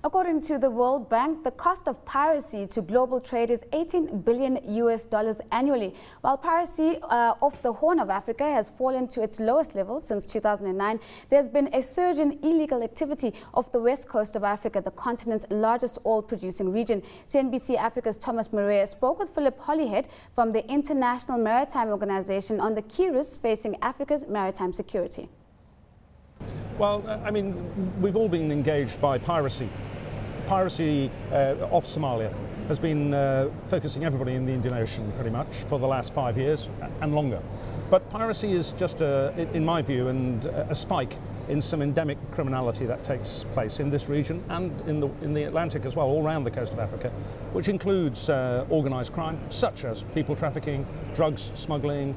According to the World Bank, the cost of piracy to global trade is $18 billion annually. While piracy off the Horn of Africa has fallen to its lowest level since 2009, there's been a surge in illegal activity off the west coast of Africa, the continent's largest oil-producing region. CNBC Africa's Thomas Morea spoke with Philip Holyhead from the International Maritime Organization on the key risks facing Africa's maritime security. Well, I mean, we've all been engaged by piracy. Piracy off Somalia has been focusing everybody in the Indian Ocean pretty much for the last 5 years and longer. But piracy is just, in my view, a spike in some endemic criminality that takes place in this region and in the Atlantic as well, all around the coast of Africa, which includes organised crime such as people trafficking, drugs smuggling,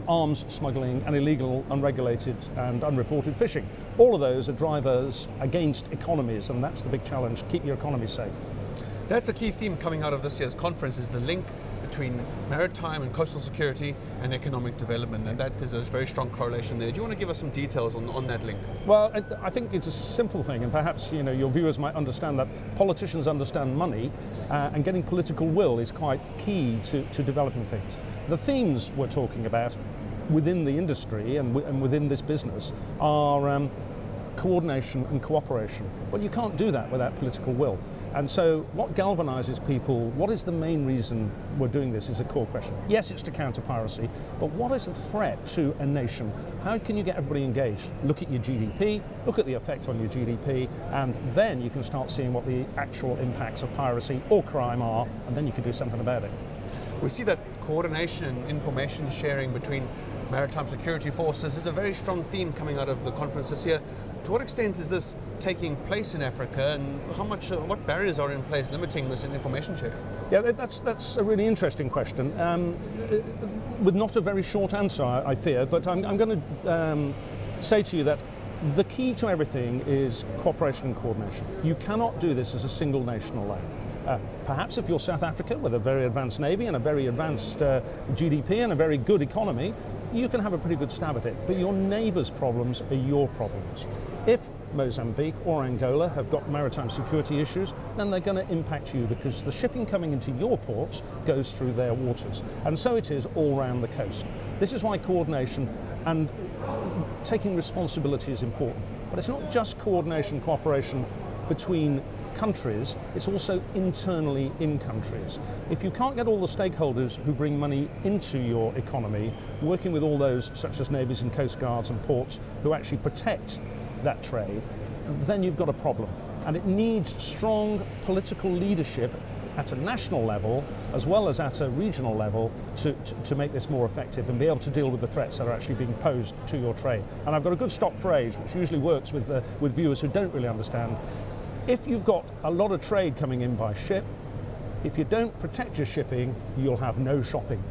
arms smuggling and illegal, unregulated and unreported fishing. All of those are drivers against economies, and that's the big challenge: keep your economy safe. That's a key theme coming out of this year's conference, is the link between maritime and coastal security and economic development, and that is a very strong correlation there. Do you want to give us some details on that link? Well, I think it's a simple thing, and perhaps your viewers might understand that politicians understand money, and getting political will is quite key to developing things. The themes we're talking about within the industry and within this business are coordination and cooperation. But you can't do that without political will. And so what galvanizes people, what is the main reason we're doing this, is a core question. Yes, it's to counter piracy, but what is the threat to a nation? How can you get everybody engaged? Look at your GDP, look at the effect on your GDP, and then you can start seeing what the actual impacts of piracy or crime are, and then you can do something about it. We see that coordination and information sharing between maritime security forces is a very strong theme coming out of the conference this year. To what extent is this taking place in Africa, and what barriers are in place limiting this information sharing? Yeah, that's a really interesting question, with not a very short answer, I fear, but I'm going to say to you that the key to everything is cooperation and coordination. You cannot do this as a single nation alone. Perhaps if you're South Africa with a very advanced navy and a very advanced GDP and a very good economy, you can have a pretty good stab at it. But your neighbours' problems are your problems. If Mozambique or Angola have got maritime security issues, then they're going to impact you, because the shipping coming into your ports goes through their waters. And so it is all around the coast. This is why coordination and taking responsibility is important. But it's not just coordination, cooperation between countries, it's also internally in countries. If you can't get all the stakeholders who bring money into your economy, working with all those such as navies and coast guards and ports who actually protect that trade, then you've got a problem. And it needs strong political leadership at a national level as well as at a regional level to make this more effective and be able to deal with the threats that are actually being posed to your trade. And I've got a good stock phrase which usually works with viewers who don't really understand. If you've got a lot of trade coming in by ship, if you don't protect your shipping, you'll have no shopping.